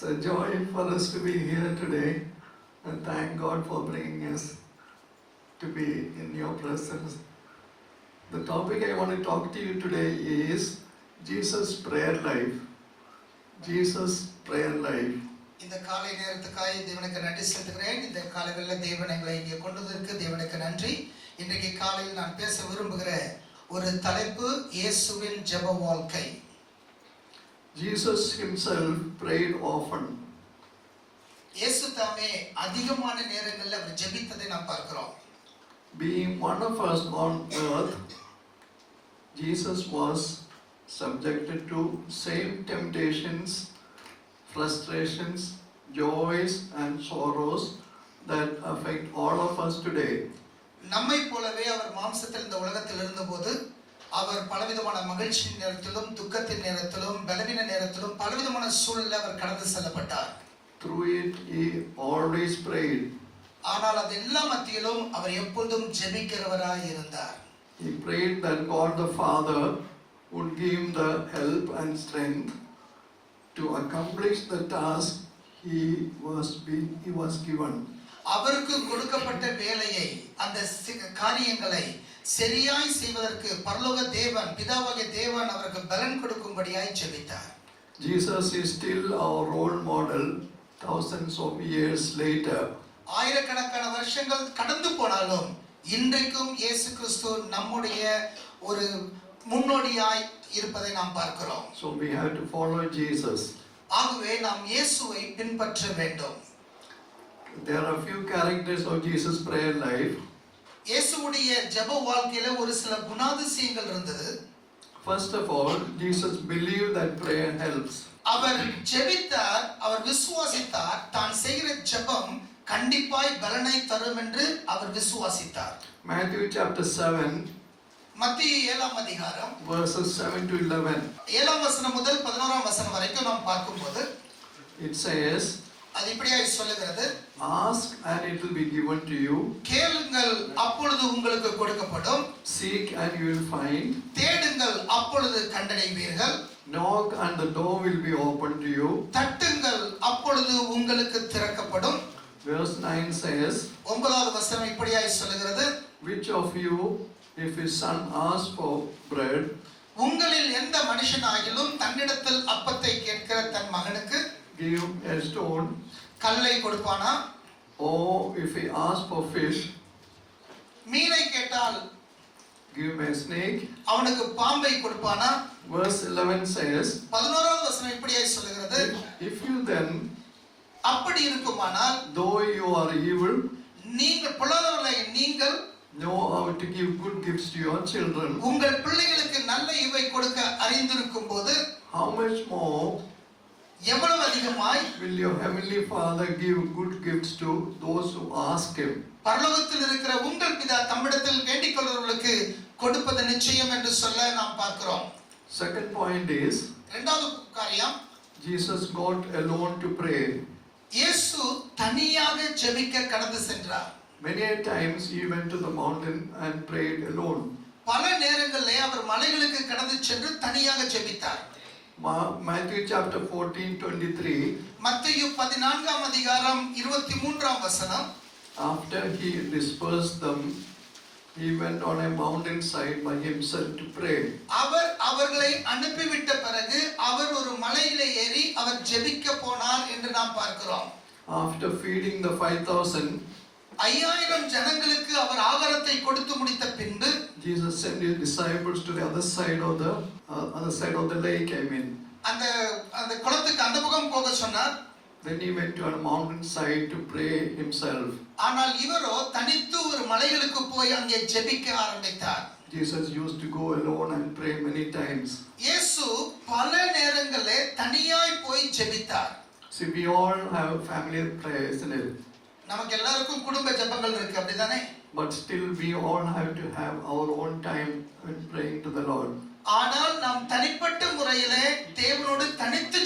a joy for us to be here today, and thank God for bringing us to be in your presence. The topic I want to talk to you today is Jesus' prayer life. Jesus' prayer life. இந்த காலை நேரத்துக்காக தேவனுக்கு நன்றி செலுத்துகிறேன். இந்த காலையில் தேவன் எங்களை இங்கே கொண்டு வந்ததற்கு தேவனுக்கு நன்றி. இன்றைக்கு காலையில் நான் பேச விரும்புகிற ஒரு தலைப்பு இயேசுவின் ஜெப வாழ்க்கை. Jesus himself prayed often. இயேசு தாமே அதிகமான நேரங்களில் அவர் ஜெபித்ததை நாம் பார்க்கிறோம். Being one of us on earth, Jesus was subjected to same temptations, frustrations, joys and sorrows that affect all of us today. நம்மை போலவே அவர் மாம்சத்தில் இந்த உலகத்தில் இருந்தபோது அவர் பலவிதமான மகிழ்ச்சியின் நேரத்திலும் துக்கத்தின் நேரத்திலும் பலவீன நேரத்திலும் பலவிதமான சூழலில் அவர் கடந்து செல்லப்பட்டார். Through it he always prayed. ஆனால் அதெல்லாம் மத்தியிலும் அவர் எப்பொழுதும் ஜெபிக்கிறவராய் இருந்தார். He prayed that God the Father would give him the help and strength to accomplish the task he was given. அவருக்கு கொடுக்கப்பட்ட வேலையை அந்த காரியங்களை சரியாய் செய்வதற்கு பரலோக தேவன் பிதாவாகிய தேவன் அவருக்கு பலன் கொடுக்கும்படியாய் ஜெபித்தார். Jesus is still our role model thousands of years later. ஆயிரக்கணக்கான வருஷங்கள் கடந்து போனாலும் இன்றைக்கும் இயேசு கிறிஸ்து நம்முடைய ஒரு முன்னோடியாய் இருப்பதை நாம் பார்க்கிறோம். So we have to follow Jesus. ஆகவே நாம் இயேசுவை பின்பற்ற வேண்டும். There are a few characters of Jesus' prayer life. இயேசுவுடைய ஜெப வாழ்க்கையில ஒரு சில குணாதிசயங்கள் இருந்தது. First of all, Jesus believed that prayer helps. அவர் ஜெபித்தார், அவர் விசுவாசித்தார், தான் செய்கிற ஜெபம் கண்டிப்பாய் பலனை தரும் என்று அவர் விசுவாசித்தார். Matthew chapter 7, மத்தேயு 7ஆம் அதிகாரம் verses 7 to 11. 7ஆம் வசனம் முதல் 11ஆம் வசனம் வரைக்கும் நாம் பார்க்கும்போது It says, அது இப்படியாய் சொல்லுகிறது, ask and it will be given to you. கேளுங்கள் அப்பொழுது உங்களுக்கு கொடுக்கப்படும். Seek and you will find. தேடுங்கள் அப்பொழுது கண்டடைவீர்கள். Knock and the door will be opened to you. தட்டுங்கள் அப்பொழுது உங்களுக்கு திறக்கப்படும். Verse 9 says, 9வது வசனம் இப்படியாய் சொல்லுகிறது, which of you, if his son asks for bread, உங்களில் எந்த மனுஷனாகிலும் தன்னிடத்தில் அப்பத்தை கேட்கிற தன் மகனுக்கு give a stone? கல்லை கொடுப்பானா? Or if he asks for fish, மீனை கேட்டால் give him a snake? அவனுக்கு பாம்பை கொடுப்பானா? Verse 11 says, 11வது வசனம் இப்படியாய் சொல்லுகிறது, if you then, அப்படி இருக்குமானால் though you are evil, நீங்கள் பொல்லாதவர்களாகிய நீங்கள் know how to give good gifts to your children, உங்கள் பிள்ளைகளுக்கு நல்ல ஈவை கொடுக்க அறிந்திருக்கும் போது how much more எவ்வளவு அதிகமாய் will your heavenly Father give good gifts to those who ask him? பரலோகத்தில் இருக்கிற உங்கள் பிதா தம்மிடத்தில் வேண்டிக் கொள்கிறவர்களுக்கு கொடுப்பது நிச்சயம் என்று சொல்ல நாம் பார்க்கிறோம். Second point is, இரண்டாவது காரியம், Jesus got alone to pray. இயேசு தனியாக ஜெபிக்க கடந்து சென்றார். Many a times he went to the mountain and prayed alone. பல நேரங்களிலே அவர் மலைகளுக்கு கடந்து சென்று தனியாக ஜெபித்தார். Matthew chapter 14:23. மத்தேயு 14ஆம் அதிகாரம் 23ஆம் வசனம், After he dispersed them, he went on a mountainside by himself to pray. அவர் அவர்களை அனுப்பிவிட்ட பிறகு அவர் ஒரு மலையிலே ஏறி அவர் ஜெபிக்க போனார் என்று நாம் பார்க்கிறோம். After feeding the 5,000, 5000 ஜனங்களுக்கு அவர் ஆகாரத்தை கொடுத்து முடித்த பின்பு Jesus sent his disciples to the other side of the lake, அந்த குளத்துக்கு அந்த பக்கம் போக சொன்னார். Then he went to a mountainside to pray himself. ஆனால் இவரோ தனித்து ஒரு மலைகளுக்கு போய் அங்கே ஜெபிக்க ஆரம்பித்தார். Jesus used to go alone and pray many times. இயேசு பல நேரங்களிலே தனியாய் போய் ஜெபித்தார். See, we all have family prayers, isn't it? நமக்கு எல்லாருக்கும் குடும்ப ஜெபங்கள் இருக்கு, அப்படிதானே? But still we all have to have our own time when praying to the Lord. ஆனால் நாம் தனிப்பட்ட முறையிலே தேவனோடு தனித்து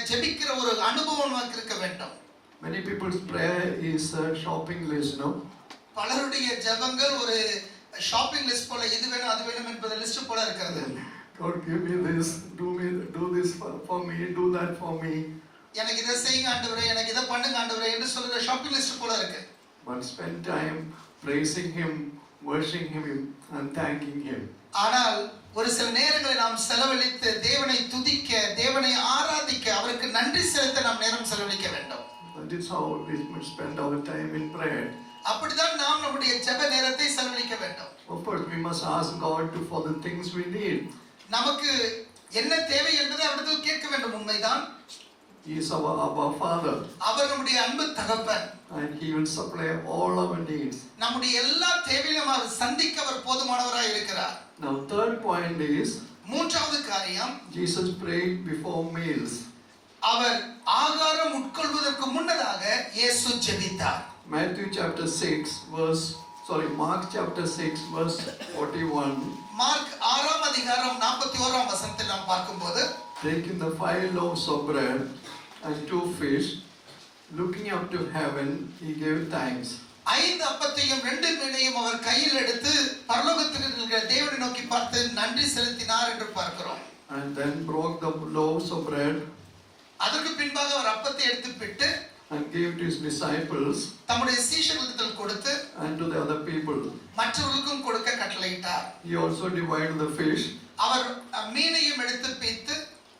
ஜெபிக்கிற ஒரு அனுபவம் நமக்கு இருக்க வேண்டும். Many people's prayer is a shopping list, no? பலருடைய ஜெபங்கள் ஒரு ஷாப்பிங் லிஸ்ட் போல, இது வேணும் அது வேணும் என்பது லிஸ்ட் போல இருக்கிறது. God give me this, do this for me, do that for me. எனக்கு இதை செய்யுங்க ஆண்டவரே, எனக்கு இதை பண்ணுங்க ஆண்டவரே என்று சொல்ற ஷாப்பிங் லிஸ்ட் போல இருக்கு. But spend time praising Him, worshiping Him, and thanking Him. ஆனால் ஒரு சில நேரங்களில் நாம் செலவழித்து தேவனை துதிக்க, தேவனை ஆராதிக்க, அவருக்கு நன்றி செலுத்த நாம் நேரம் செலவழிக்க வேண்டும். That is how we must spend our time in prayer. அப்படிதான் நாம் நம்முடைய ஜெப நேரத்தை செலவழிக்க வேண்டும். Of course, we must ask God for the things we need. நமக்கு என்ன தேவை என்பதை அவரிடத்தில் கேட்க வேண்டும். உண்மைதான். He is our Father. அவர் நம்முடைய அன்பு தகப்பன். And He will supply all our needs. நம்முடைய எல்லா தேவைகளையும் அவர் சந்திக்க அவர் போதுமானவராய் இருக்கிறார். Now, third point is மூன்றாவது காரியம், Jesus prayed before meals. அவர் ஆகாரம் உட்கொள்வதற்கு முன்னதாக இயேசு ஜெபித்தார். Matthew chapter 6 Mark chapter 6 verse 41. Mark 6ஆம் அதிகாரம் 41ஆம் வசனத்தில் நாம் பார்க்கும்போது, Taking the 5 loaves of bread and 2 fish, looking up to heaven, He gave thanks. 5 அப்பத்தையும் 2 மீனையும் அவர் கையில் எடுத்து பரலோகத்துக்கு இருக்கிற தேவனை நோக்கி பார்த்து நன்றி செலுத்தினார் என்று பார்க்கிறோம். And then broke the loaves of bread அதற்கு பின்பாக அவர் அப்பத்தை எடுத்து பிட்டு and gave to His disciples தம்முடைய சீஷர்களுக்கு கொடுத்து and to the other people. மற்றவர்களுக்கும் கொடுக்க கட்டளையிட்டார். He also divided the fish அவர் மீனையும் எடுத்து பித்து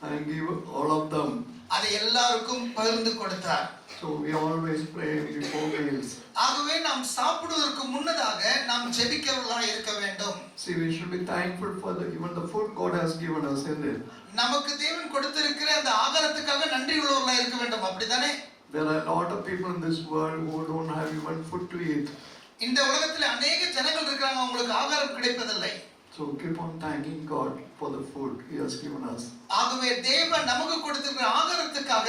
and gave all of them. அதை எல்லாருக்கும் பகிர்ந்து கொடுத்தார். So we always pray before meals. ஆகவே நாம் சாப்பிடுவதற்கு முன்னதாக நாம் ஜெபிக்கிறவர்களாய் இருக்க வேண்டும். See, we should be thankful for even the food God has given us, isn't it? நமக்கு தேவன் கொடுத்திருக்கிற அந்த ஆகாரத்துக்காக நன்றி உள்ளவர்களாய் இருக்க வேண்டும். அப்படிதானே? There are a lot of people in this world who don't have even food to eat. இந்த உலகத்தில் अनेक ஜனங்கள் இருக்காங்க, அவங்களுக்கு ஆகாரம் கிடைப்பதில்லை. So keep on thanking God for the food He has given us. ஆகவே தேவன் நமக்கு கொடுத்திருக்கிற ஆகாரத்துக்காக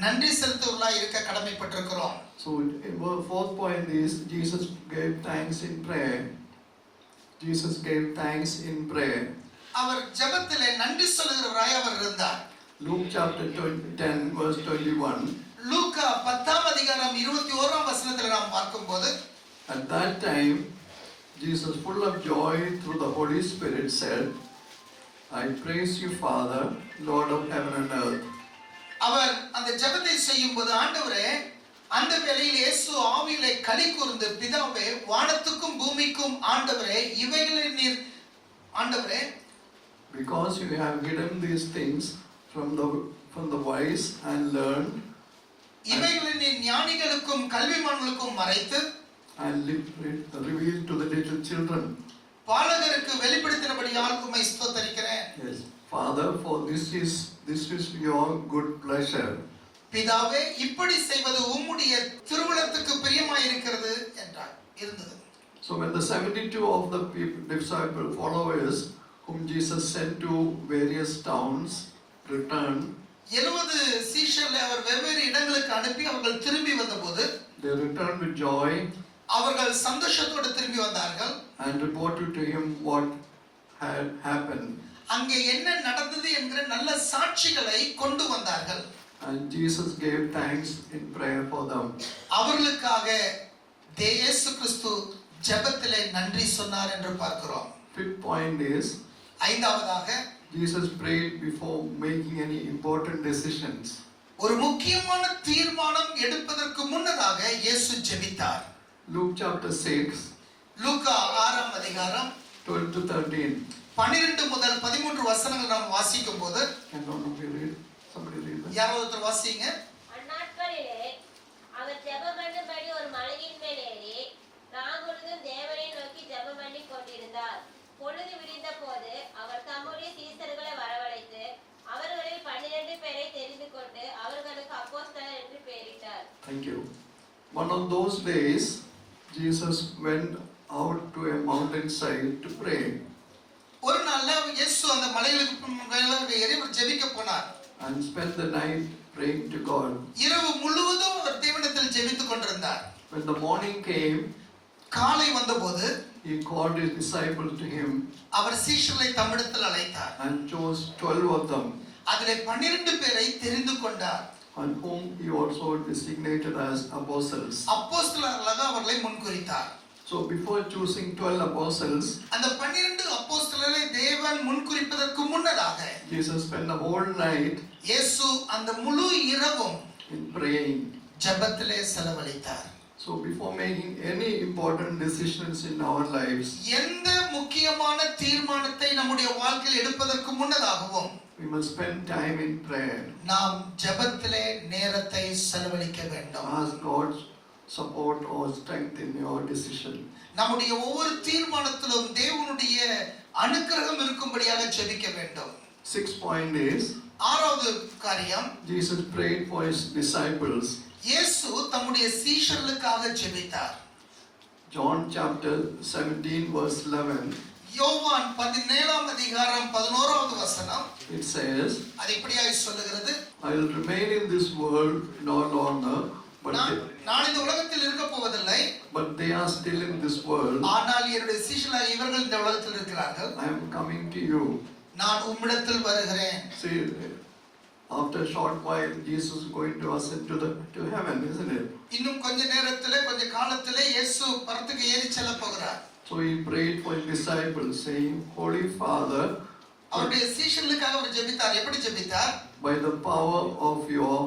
நன்றி செலுத்துவர்களாய் இருக்க கடமைப்பட்டிருக்கிறோம். So fourth point is Jesus gave thanks in prayer. Jesus gave thanks in prayer. அவர் ஜெபத்திலே நன்றி சொல்லுகிறவராய் அவர் இருந்தார். Luke chapter 10 verse 21. லூக்கா 10ஆம் அதிகாரம் 21ஆம் வசனத்தில் நாம் பார்க்கும்போது, At that time Jesus, full of joy through the Holy Spirit, said, I praise you, Father, Lord of heaven and earth. அவர் அந்த ஜெபத்தை செய்யும்போது, ஆண்டவரே, அந்த வேளையில் இயேசு ஆவியிலே களி கூர்ந்து, பிதாவே, வானத்துக்கும் பூமிக்கும் ஆண்டவரே, இவைகளை நீர் ஆண்டவரே, because you have hidden these things from the wise and learned, இவைகளை நீர் ஞானிகளுக்கும் கல்விமான்களுக்கும் மறைத்து and revealed to the little children. பாலகருக்கு வெளிப்படுத்தினபடியால் உம்மை ஸ்தோத்திரிக்கிறேன். Yes, Father, for this is your good pleasure. பிதாவே, இப்படி செய்வது உம்முடைய திருவுளத்துக்கு பிரியமாய் இருக்கிறது என்றார் இருந்தது. So when the 72 of the disciple followers whom Jesus sent to various towns returned, 70 சீஷர்களை அவர் வெவ்வேறு இடங்களுக்கு அனுப்பி அவர்கள் திரும்பி வந்தபோது, they returned with joy அவர்கள் சந்தோஷத்தோடு திரும்பி வந்தார்கள். and reported to him what had happened. அங்கே என்ன நடந்தது என்கிற நல்ல சாட்சிகளை கொண்டு வந்தார்கள். And Jesus gave thanks in prayer for them. அவர்களுக்காக இயேசு கிறிஸ்து ஜெபத்திலே நன்றி சொன்னார் என்று பார்க்கிறோம். Fifth point is, ஐந்தாவதாக, Jesus prayed before making any important decisions. ஒரு முக்கியமான தீர்மானம் எடுப்பதற்கு முன்னதாக இயேசு ஜெபித்தார். Luke chapter 6 லூக்கா 6ஆம் அதிகாரம் 12 to 13. 12 முதல் 13 வசனங்கள் நாம் வாசிக்கும்போது, Can somebody read that? யாராவது ஒருத்தர் வாசிங்க. அந்நாட்களிலே அவர் ஜெபம் பண்ணும்படி ஒரு மலையின் மேல் ஏறி ராமுழுதும் தேவனை நோக்கி ஜெபம் பண்ணி கொண்டிருந்தார். பொழுது விடிந்த போது அவர் தம்முடைய சீசர்களை வரவழைத்து அவர்களில் 12 பேரை தெரிந்து கொண்டு அவர்களுக்கு அப்போஸ்தலர் என்று பெயரிட்டார். Thank you. One of those days, Jesus went out to a mountainside to pray. ஒரு நாள்ல இயேசு அந்த மலைகளுக்கு மேல ஏறி ஜெபிக்க போனார். And spent the night praying to God. இரவு முழுவதும் அவர் தேவனிடத்தில் ஜெபித்துக் கொண்டிருந்தார். When the morning came, காலை வந்தபோது he called his disciples to him அவர் சீஷர்களை தம்மிடத்தில் அழைத்தார். and chose 12 of them, அதிலே 12 பேரை தெரிந்து கொண்டார். and whom he also designated as apostles. அப்போஸ்தலர்களாக அவர்களை முன்குறித்தார். So before choosing 12 apostles, அந்த 12 அப்போஸ்தலர் அப்போஸ்தலரை தேவன் முன்குறிப்பதற்கு முன்னதாக Jesus spent the whole night இயேசு அந்த முழு இரவும் in praying. ஜெபத்திலே செலவழித்தார். So before making any important decisions in our lives, எந்த முக்கியமான தீர்மானத்தை நம்முடைய வாழ்க்கையில் எடுப்பதற்கு முன்னதாகவும் we must spend time in prayer. நாம் ஜெபத்திலே நேரத்தை செலவழிக்க வேண்டும். Ask God's support or strength in your decision. நம்முடைய ஒவ்வொரு தீர்மானத்திலும் தேவனுடைய அனுக்கிரகம் இருக்கும்படியாக ஜெபிக்க வேண்டும். 6th point is, ஆறாவது காரியம், Jesus prayed for his disciples. இயேசு தம்முடைய சீஷர்களுக்காக ஜெபித்தார். John chapter 17 verse 11, யோவான் 17ஆம் அதிகாரம் 11வது வசனம் it says, அது இப்படியாய் சொல்லுகிறது, I will remain in this world no longer, நான் இந்த உலகத்தில் இருக்க போவதில்லை, but they are still in this world. ஆனால் என்னுடைய சீஷர்களாகிய இவர்கள் இந்த உலகத்தில் இருக்கிறார்கள். I am coming to you. நான் உம்மிடத்தில் வருகிறேன். See, after a short while, Jesus is going to ascend to heaven, isn't it? இன்னும் கொஞ்ச நேரத்திலே கொஞ்ச காலத்திலே இயேசு பரத்துக்கு ஏறி செல்ல போகிறார். So he prayed for his disciples, saying, Holy Father, அவருடைய சீஷர்களுக்காக அவர் ஜெபித்தார். எப்படி ஜெபித்தார்? by the power of your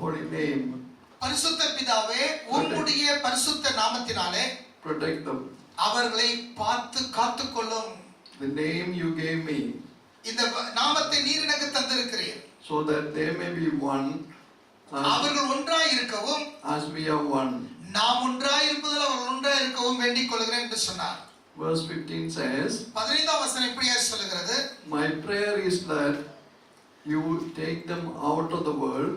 holy name, பரிசுத்த பிதாவே, உம்முடைய பரிசுத்த நாமத்தினாலே protect them. அவர்களை பார்த்து காத்துக்கொள்ளும். The name you gave me, இந்த நாமத்தை நீர் எனக்கு தந்திருக்கிறீர், so that they may be one, அவர்கள் ஒன்றாய் இருக்கவும், as we are one. நாம் ஒன்றாய் இருப்பதில் அவர்கள் ஒன்றாய் இருக்கவும் வேண்டிக் கொள்கிறேன் என்று சொன்னார். Verse 15 says, 15ஆம் வசனம் இப்படியாக சொல்லுகிறது, my prayer is that you take them out of the world,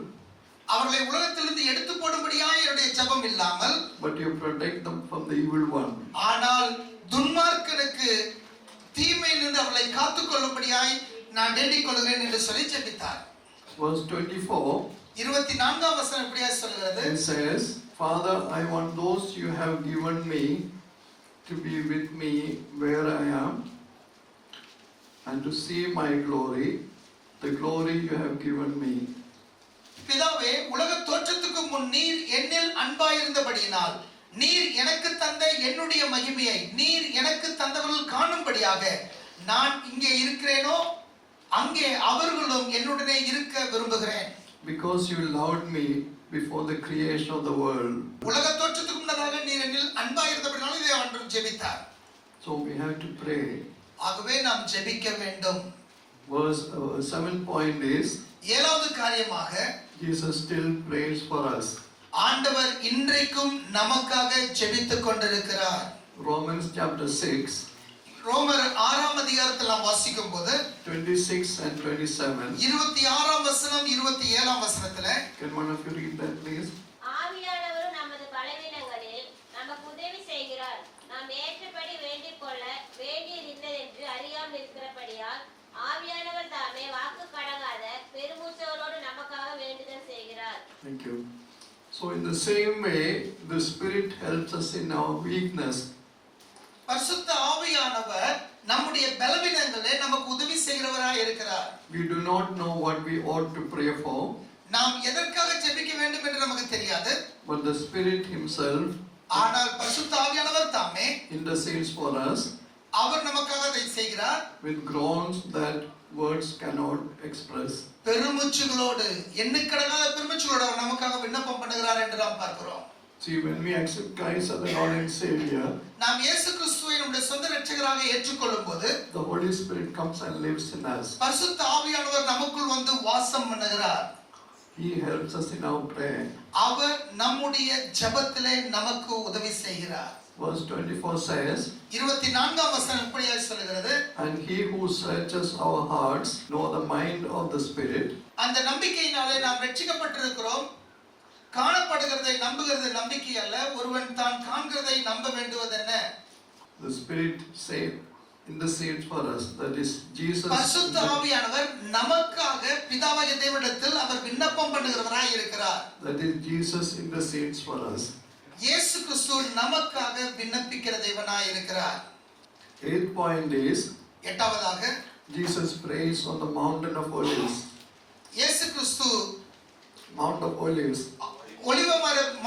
அவர்களை உலகத்திலிருந்து எடுத்து போடும்படியாய் என்னுடைய ஜெபம் இல்லாமல், but you protect them from the evil one. ஆனால் துன்மார்க்கனுக்கு தீமையிலிருந்து அவர்களை காத்துக்கொள்ளும்படியாய் நான் வேண்டிக் கொள்கிறேன் என்று சொல்லி ஜெபித்தார். Verse 24, 24ஆம் வசனம் இப்படியாக சொல்லுகிறது, it says, Father, I want those you have given me to be with me where I am, and to see my glory, the glory you have given me. பிதாவே, உலக தோற்றத்துக்கு முன் நீர் என்னில் அன்பாயிருந்தபடியினால் நீர் எனக்கு தந்த என்னுடைய மகிமையை நீர் எனக்கு தந்தவர்கள் காணும்படியாக நான் இங்கே இருக்கிறேனோ அங்கே அவர்களும் என்னுடனே இருக்க விரும்புகிறேன். Because you loved me before the creation of the world. உலக தோற்றத்துக்கு முன்னதாக நீர் என்னில் அன்பாயிருந்தபடியினால் இதை அவர் ஜெபித்தார். So we have to pray. ஆகவே நாம் ஜெபிக்க வேண்டும். Verse 7 point is, 7வது காரியமாக, Jesus still prays for us. ஆண்டவர் இன்றைக்கும் நமக்காக ஜெபித்துக் கொண்டிருக்கிறார். Romans chapter 6, ரோமர் 6ஆம் அதிகாரத்தில் நாம் வாசிக்கும் போது 26 and 27. 26ஆம் வசனம் 27ஆம் வசனத்திலே, Can one of you read that please? ஆவியானவரும் நமது பலவீனங்களில் நமக்கு உதவி செய்கிறார். நாம் ஏற்றபடி வேண்டிக் கொள்ள வேண்டியது இன்னதென்று அறியாமல் இருக்கிறபடியால் ஆவியானவர் தாமே வாக்கு கடங்காத பெருமூச்சோடு நமக்காக வேண்டுதல் செய்கிறார். Thank you. So in the same way, the Spirit helps us in our weakness. பரிசுத்த ஆவியானவர் நம்முடைய பலவீனங்களிலே நமக்கு உதவி செய்கிறவராய் இருக்கிறார். We do not know what we ought to pray for, நாம் எதற்காக ஜெபிக்க வேண்டும் என்று நமக்கு தெரியாது. but the Spirit Himself ஆனால் பரிசுத்த ஆவியானவர் தாமே intercedes for us அவர் நமக்காக அதை செய்கிறார். with groans that words cannot express. பெருமூச்சுகளோடு, எண்ணிக்கடங்காத பெருமூச்சுகளோடு அவர் நமக்காக விண்ணப்பம் பண்ணுகிறார் என்று நாம் பார்க்கிறோம். See, when we accept Christ as the Lord and Savior, நாம் இயேசு கிறிஸ்துவை நம்முடைய சொந்த இரட்சகராக ஏற்றுக்கொள்ளும் போது the Holy Spirit comes and lives in us. பரிசுத்த ஆவியானவர் நமக்குள் வந்து வாசம் பண்ணுகிறார். He helps us in our prayer. அவர் நம்முடைய ஜெபத்திலே நமக்கு உதவி செய்கிறார். Verse 24 says, 24ஆம் வசனம் இப்படியாக சொல்லுகிறது, and He who searches our hearts know the mind of the Spirit. அந்த நம்பிக்கையினாலே நாம் ரட்சிக்கப்பட்டிருக்கிறோம். காணப்படுகிறதை நம்புகிறது நம்பிக்கை அல்ல, ஒருவன் தான் காண்கிறதை நம்ப வேண்டுவது என்ன? The Spirit intercedes for us. That is Jesus. பரிசுத்த ஆவியானவர் நமக்காக பிதாவாகிய தேவனிடத்தில் அவர் விண்ணப்பம் பண்ணுகிறவராய் இருக்கிறார். That is Jesus intercedes for us. இயேசு கிறிஸ்து நமக்காக விண்ணப்பிக்கிற தேவனாய் இருக்கிறார். 8th point is, 8வதாக, Jesus prays on the mountain of Olives. இயேசு கிறிஸ்து Mount of Olives. ஒலிவ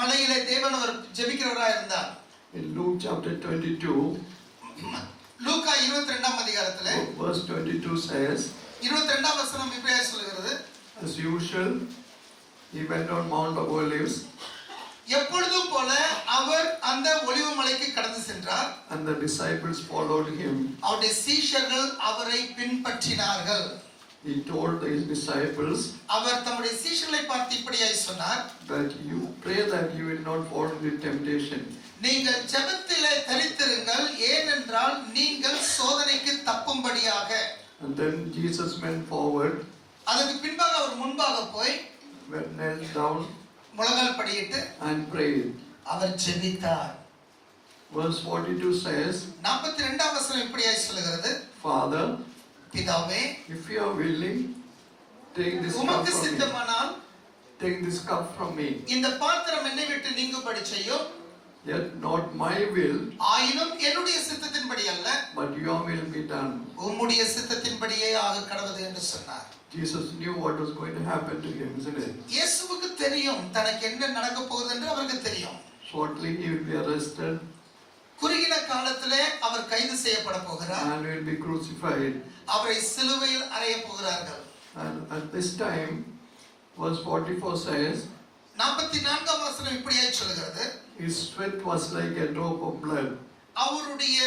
மலையிலே தேவன் அவர் ஜெபிக்கிறவராய் இருந்தார். In Luke chapter 22, லூக்கா 22ஆம் அதிகாரத்திலே verse 22 says, 22ஆம் வசனம் இப்படியே சொல்கிறது, as usual, he went on Mount of Olives, எப்பொழுதும் போல அவர் அந்த ஒலிவ மலைக்கு கடந்து சென்றார். and the disciples followed him. அவருடைய சீஷர்கள் அவரை பின்பற்றினார்கள். He told his disciples அவர் தம்முடைய சீஷர்களை பார்த்து இப்படியாய் சொன்னார், that you pray that you will not fall into temptation. நீங்கள் ஜெபத்திலே தரித்திருங்கள், ஏனென்றால் நீங்கள் சோதனைக்கு தப்பும்படியாக. And then Jesus went forward, அதற்கு பின்பாக அவர் முன்பாக போய் knelt down முழங்கால் படியிட்டு and prayed. அவர் ஜெபித்தார். Verse 42 says, 42ஆம் வசனம் இப்படியாய் சொல்கிறது, Father, பிதாவே, if you are willing, take this cup உமக்கு from me. சித்தமானால் Take this cup from me. இந்த பாத்திரம் என்னை விட்டு நீங்கும்படி செய்யும். Yet not my will, ஆயினும் என்னுடைய சித்தத்தின்படி அல்ல, but your will be done. உம்முடைய சித்தத்தின்படியே ஆக கடவுது என்று சொன்னார். Jesus knew what was going to happen to him, isn't it? இயேசுவுக்கு தெரியும் தனக்கு என்ன நடக்க போகுது என்று அவருக்கு தெரியும். Shortly he will be arrested குறுகின காலத்திலே அவர் கைது செய்யப்பட போகிறார். and will be crucified. அவரை சிலுவையில் அறைய போகிறார்கள். And at this time, verse 44 says, 44ஆம் வசனம் இப்படியே சொல்கிறது, his sweat was like a drop of blood. அவருடைய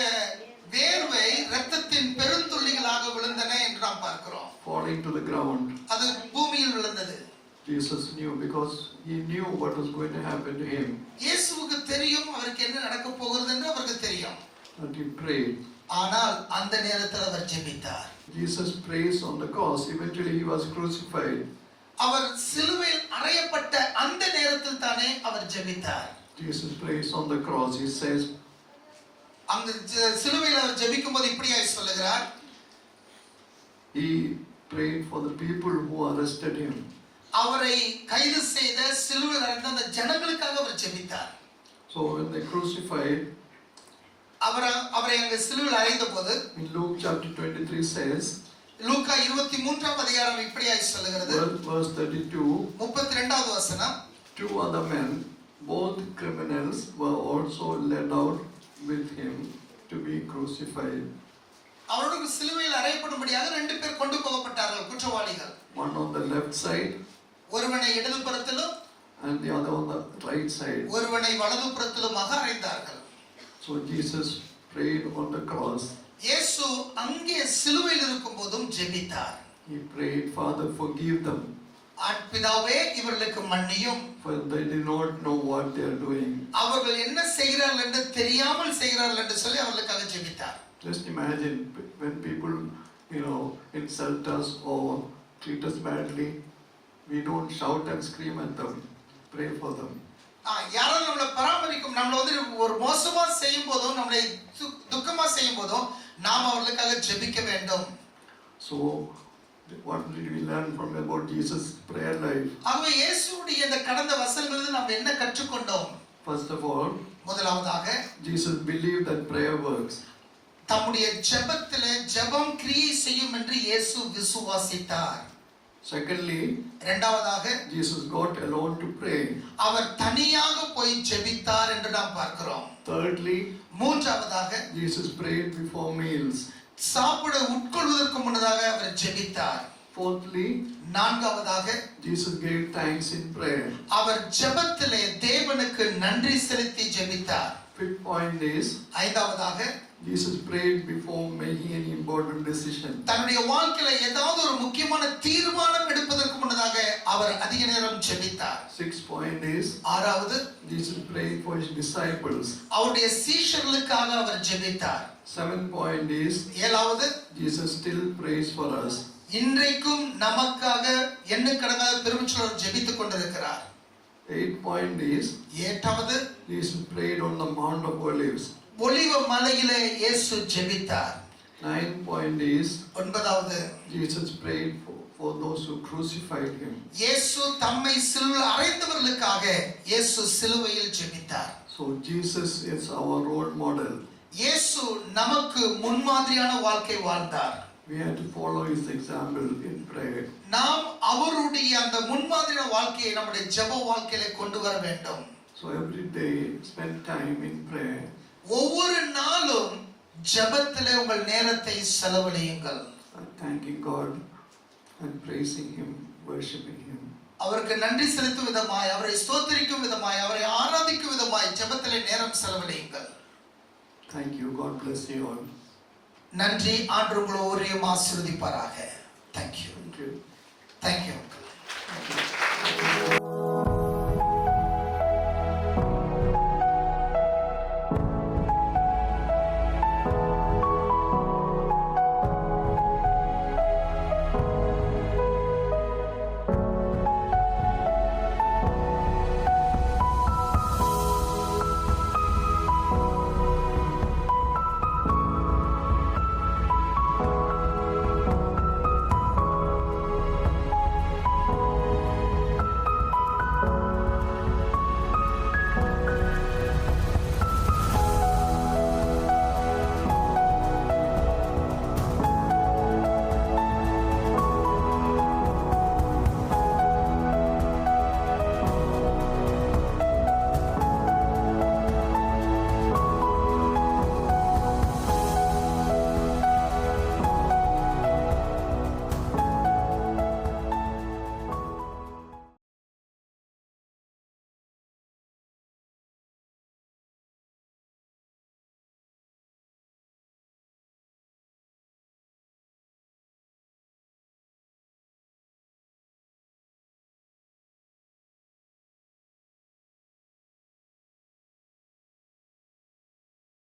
வேர்வை இரத்தத்தின் பெருந்துள்ளிகளாக விழுந்தன என்று நாம் பார்க்கிறோம். Falling to the ground. அது பூமியில் விழுந்தது. Jesus knew, because he knew what was going to happen to him. இயேசுவுக்கு தெரியும் அவருக்கு என்ன நடக்க போகிறது என்று அவருக்கு தெரியும். And he prayed. ஆனால் அந்த நேரத்தில் அவர் ஜெபித்தார். Jesus prays on the cross. Eventually he was crucified. அவர் சிலுவையில் அறையப்பட்ட அந்த நேரத்தில் தானே அவர் ஜெபித்தார். Jesus prays on the cross. He says, அங்க சிலுவையில் அவர் ஜெபிக்கும்போது இப்படியாய் சொல்லுகிறார், he prayed for the people who arrested him. அவரை கைது செய்த சிலுவையில் அறைந்த அந்த ஜனங்களுக்காக அவர் ஜெபித்தார். So when they crucified, அவரை அங்க சிலுவையில் அறைந்த போது in Luke chapter 23 says, லூக்கா 23ஆம் அதிகாரம் இப்படியாய் சொல்லுகிறது, verse 32, 32வது வசனம், two other men, both criminals, were also led out with him to be crucified. அவரோடு சிலுவையில் அறையப்படும்படியாக 2 பேர் கொண்டு போகப்பட்டார்கள், குற்றவாளிகள். One on the left side ஒருவனை இடதுபுறத்திலும் and the other on the right side. ஒருவனை வலதுபுறத்திலுமாக அறைந்தார்கள். So Jesus prayed on the cross. இயேசு அங்கே சிலுவையில் இருக்கும்போதும் ஜெபித்தார். He prayed, Father, forgive them, பிதாவே இவர்களுக்கு மன்னியும், for they do not know what they are doing. அவர்கள் என்ன செய்கிறார்கள் என்று தெரியாமல் செய்கிறார்கள் என்று சொல்லி அவர்களுக்காக ஜெபித்தார். Just imagine when people, insult us or treat us badly, we don't shout and scream at them. Pray for them. யாராவது நம்மளை பராமரிக்கும், நம்மளை வந்து ஒரு மோசமா செய்யும் போதும், நம்மளை துக்கமா செய்யும் போதும் நாம் அவர்களுக்காக ஜெபிக்க வேண்டும். So what did we learn from about Jesus' prayer life? ஆகவே இயேசுவுடைய இந்த கடந்த வசனங்களில் நாம் என்ன கற்றுக்கொண்டோம்? First of all, முதலாவதாக Jesus believed that prayer works. தம்முடைய ஜெபத்திலே ஜெபம் கிரியை செய்யும் என்று இயேசு விசுவாசித்தார். Secondly, இரண்டாவதாக Jesus got alone to pray. அவர் தனியாக போய் ஜெபித்தார் என்று நாம் பார்க்கிறோம். Thirdly, மூன்றாவதாக Jesus prayed before meals. சாப்பிட உட்கொள்வதற்கு முன்னதாக அவர் ஜெபித்தார். Fourthly, நான்காவதாக Jesus gave thanks in prayer. அவர் ஜெபத்திலே தேவனுக்கு நன்றி செலுத்தி ஜெபித்தார். Fifth point is, ஐந்தாவதாக Jesus prayed before making any important decision. தன்னுடைய வாழ்க்கையில ஏதாவது ஒரு முக்கியமான தீர்மானம் எடுப்பதற்கு முன்னதாக அவர் அதிக நேரம் ஜெபித்தார். Sixth point is, ஆறாவது Jesus prayed for his disciples. அவருடைய சீஷர்களுக்காக அவர் ஜெபித்தார். Seventh point is, ஏழாவது Jesus still prays for us. இன்றைக்கும் நமக்காக எண்ணுக்கடங்காத பெருமிச்சலோடு ஜெபித்துக் கொண்டிருக்கிறார். Eighth point is, எட்டாவது Jesus prayed on the Mount of Olives. ஒலிவ மலையிலே இயேசு ஜெபித்தார். Ninth point is, ஒன்பதாவது Jesus prayed for those who crucified him. இயேசு தம்மை சிலுவையில் அறைந்தவர்களுக்காக இயேசு சிலுவையில் ஜெபித்தார். So Jesus is our role model. இயேசு நமக்கு முன்மாதிரியான வாழ்க்கை வாழ்ந்தார். We have to follow his example in prayer. நாம் அவருடைய அந்த முன்மாதிரியான வாழ்க்கையை நம்முடைய ஜெப வாழ்க்கையில கொண்டு வர வேண்டும். So every day spend time in prayer. ஒவ்வொரு நாளும் ஜெபத்திலே உங்கள் நேரத்தை செலவழியுங்கள். Thanking God and praising Him, worshiping Him. அவருக்கு நன்றி செலுத்தும் விதமாய், அவரை ஸ்தோத்திரிக்கும் விதமாய், அவரை ஆராதிக்கும் விதமாய் ஜெபத்திலே நேரம் செலவழியுங்கள். Thank you. God bless you all. நன்றி. ஆண்டவர் உங்களை ஒரே ஆசீர்வதிப்பாராக. Thank you. Thank you. Thank you.